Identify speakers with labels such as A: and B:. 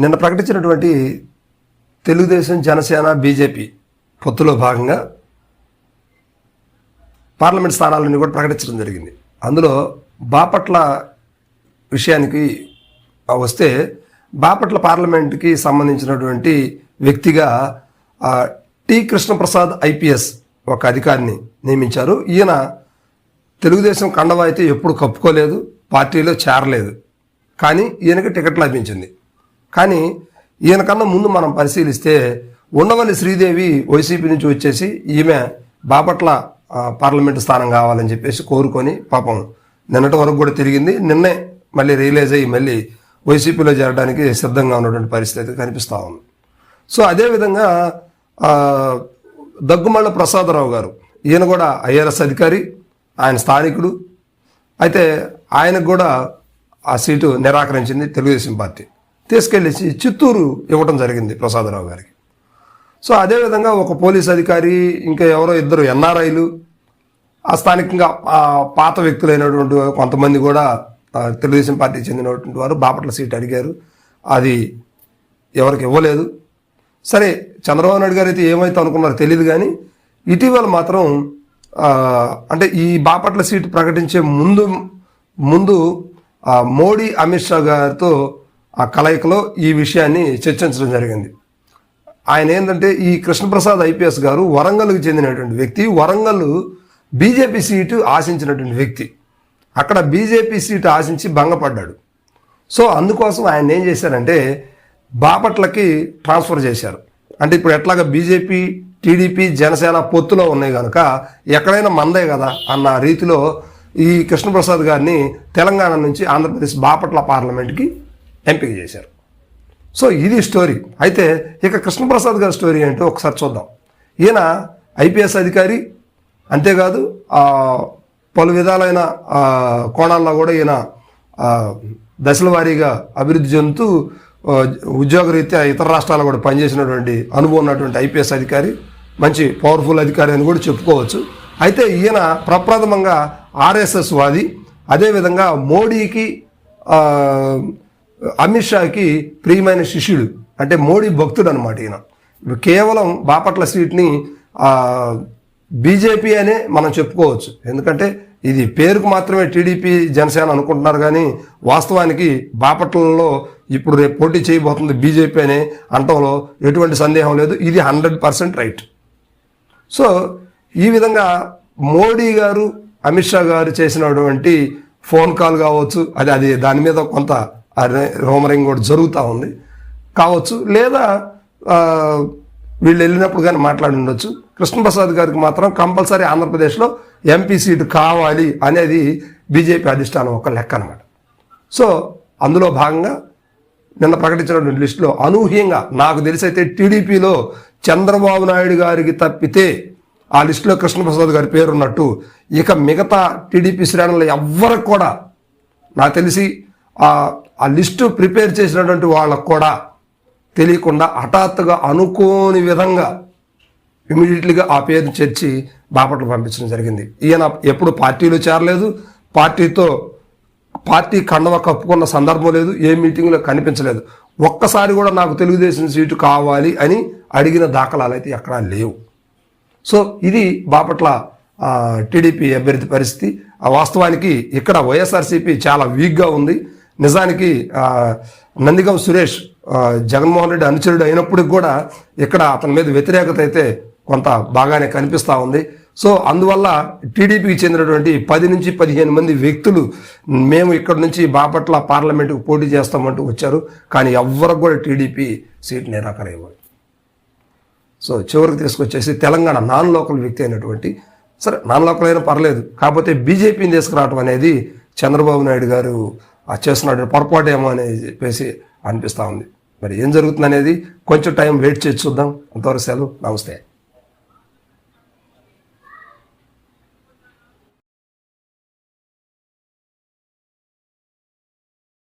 A: నిన్న ప్రకటించినటువంటి తెలుగుదేశం, జనసేన, బీజేపీ పొత్తులో భాగంగా పార్లమెంట్ స్థానాలన్నీ కూడా ప్రకటించడం జరిగింది. అందులో బాపట్ల విషయానికి వస్తే, బాపట్ల పార్లమెంట్కి సంబంధించినటువంటి వ్యక్తిగా టి కృష్ణప్రసాద్ ఐపీఎస్ ఒక అధికారిని నియమించారు. ఈయన తెలుగుదేశం కండవా అయితే ఎప్పుడు కప్పుకోలేదు, పార్టీలో చేరలేదు, కానీ ఈయనకి టికెట్ లభించింది. కానీ ఈయనకన్నా ముందు మనం పరిశీలిస్తే ఉండవల్లి శ్రీదేవి వైసీపీ నుంచి వచ్చేసి ఈమె బాపట్ల పార్లమెంటు స్థానం కావాలని చెప్పేసి కోరుకొని పాపం నిన్నటి వరకు కూడా తిరిగింది. నిన్నే మళ్ళీ రియలైజ్ అయ్యి మళ్ళీ వైసీపీలో చేరడానికి సిద్ధంగా ఉన్నటువంటి పరిస్థితి కనిపిస్తూ ఉంది. సో అదేవిధంగా దగ్గుమళ్ళ ప్రసాదరావు గారు, ఈయన కూడా ఐఆర్ఎస్ అధికారి, ఆయన స్థానికుడు. అయితే ఆయనకు కూడా ఆ సీటు నిరాకరించింది తెలుగుదేశం పార్టీ. తీసుకెళ్ళేసి చిత్తూరు ఇవ్వడం జరిగింది ప్రసాదరావు గారికి. సో అదేవిధంగా ఒక పోలీస్ అధికారి, ఇంకా ఎవరో ఇద్దరు ఎన్ఆర్ఐలు, ఆ స్థానికంగా పాత వ్యక్తులైనటువంటి కొంతమంది కూడా తెలుగుదేశం పార్టీకి చెందినటువంటి వారు బాపట్ల సీట్ అడిగారు. అది ఎవరికి ఇవ్వలేదు. సరే, చంద్రబాబు నాయుడు గారు అయితే ఏమైతే అనుకున్నారో తెలియదు, కానీ ఇటీవల మాత్రం అంటే ఈ బాపట్ల సీటు ప్రకటించే ముందు మోడీ, అమిత్ షా గారితో ఆ కలయికలో ఈ విషయాన్ని చర్చించడం జరిగింది. ఆయన ఏంటంటే, ఈ కృష్ణప్రసాద్ ఐపీఎస్ గారు వరంగల్కి చెందినటువంటి వ్యక్తి, వరంగల్ బీజేపీ సీటు ఆశించినటువంటి వ్యక్తి. అక్కడ బీజేపీ సీటు ఆశించి భంగపడ్డాడు. సో అందుకోసం ఆయన ఏం చేశారంటే బాపట్లకి ట్రాన్స్ఫర్ చేశారు. అంటే ఇప్పుడు ఎట్లాగా బీజేపీ, టీడీపీ, జనసేన పొత్తులో ఉన్నాయి కనుక ఎక్కడైనా మందే కదా అన్న రీతిలో ఈ కృష్ణప్రసాద్ గారిని తెలంగాణ నుంచి ఆంధ్రప్రదేశ్ బాపట్ల పార్లమెంట్కి ఎంపిక చేశారు. సో ఇది స్టోరీ. అయితే ఇక కృష్ణప్రసాద్ గారి స్టోరీ ఏంటో ఒకసారి చూద్దాం. ఈయన ఐపీఎస్ అధికారి, అంతేకాదు పలు విధాలైన కోణాల్లో కూడా ఈయన దశల వారీగా అభివృద్ధి చెందుతూ ఉద్యోగరీత్యా ఇతర రాష్ట్రాల్లో కూడా పనిచేసినటువంటి అనుభవం ఉన్నటువంటి ఐపీఎస్ అధికారి, మంచి పవర్ఫుల్ అధికారి అని కూడా చెప్పుకోవచ్చు. అయితే ఈయన ప్రప్రథమంగా ఆర్ఎస్ఎస్ వాది, అదేవిధంగా మోడీకి, అమిత్ షాకి ప్రియమైన శిష్యుడు, అంటే మోడీ భక్తుడు అనమాట ఈయన. కేవలం బాపట్ల సీట్ని బీజేపీ అనే మనం చెప్పుకోవచ్చు. ఎందుకంటే ఇది పేరుకు మాత్రమే టీడీపీ, జనసేన అనుకుంటున్నారు, కానీ వాస్తవానికి బాపట్లలో ఇప్పుడు రేపు పోటీ చేయబోతుంది బీజేపీ అనే అంటంలో ఎటువంటి సందేహం లేదు. ఇది 100% రైట్. సో ఈ విధంగా మోడీ గారు, అమిత్ షా గారు చేసినటువంటి ఫోన్ కాల్ కావచ్చు, అది దాని మీద కొంత రోమరింగ్ కూడా జరుగుతూ ఉంది కావచ్చు, లేదా వీళ్ళు వెళ్ళినప్పుడు కానీ మాట్లాడి ఉండొచ్చు. కృష్ణప్రసాద్ గారికి మాత్రం కంపల్సరీ ఆంధ్రప్రదేశ్లో ఎంపీ సీటు కావాలి అనేది బీజేపీ అధిష్టానం ఒక లెక్క అనమాట. సో అందులో భాగంగా నిన్న ప్రకటించిన లిస్టులో అనూహ్యంగా నాకు తెలిసైతే టీడీపీలో చంద్రబాబు నాయుడు గారికి తప్పితే ఆ లిస్టులో కృష్ణప్రసాద్ గారి పేరున్నట్టు ఇక మిగతా టీడీపీ శ్రేణుల్లో ఎవ్వరికి కూడా నాకు తెలిసి ఆ లిస్టు ప్రిపేర్ చేసినటువంటి వాళ్ళకు కూడా తెలియకుండా హఠాత్తుగా అనుకోని విధంగా ఇమీడియట్లీగా ఆ పేరు చేర్చి బాపట్ల పంపించడం జరిగింది. ఈయన ఎప్పుడు పార్టీలో చేరలేదు, పార్టీ కండవ కప్పుకున్న సందర్భం లేదు, ఏ మీటింగ్లో కనిపించలేదు. ఒక్కసారి కూడా నాకు తెలుగుదేశం సీటు కావాలి అని అడిగిన దాఖలాలు అయితే ఎక్కడా లేవు. సో ఇది బాపట్ల టీడీపీ అభ్యర్థి పరిస్థితి. వాస్తవానికి ఇక్కడ వైఎస్ఆర్సీపీ చాలా వీక్గా ఉంది. నిజానికి నందిగం సురేష్ జగన్మోహన్ రెడ్డి అనుచరుడు అయినప్పటికి కూడా ఇక్కడ అతని మీద వ్యతిరేకత అయితే కొంత బాగానే కనిపిస్తూ ఉంది. సో అందువల్ల టీడీపీకి చెందినటువంటి 10 నుంచి 15 మంది వ్యక్తులు మేము ఇక్కడ నుంచి బాపట్ల పార్లమెంటుకు పోటీ చేస్తామంటూ వచ్చారు, కానీ ఎవ్వరికి కూడా టీడీపీ సీట్ నిరాకరించారు. సో చివరికి తీసుకొచ్చేసి తెలంగాణ నాన్ లోకల్ వ్యక్తి అయినటువంటి, సరే నాన్ లోకల్ అయినా పర్లేదు, కాకపోతే బీజేపీని తీసుకురావడం అనేది చంద్రబాబు నాయుడు గారు చేస్తున్నటువంటి పొరపాటేమో అని చెప్పేసి అనిపిస్తూ ఉంది. మరి ఏం జరుగుతుంది అనేది కొంచెం టైం వెయిట్ చేసి చూద్దాం. అంతవరకు సెలవు, నమస్తే.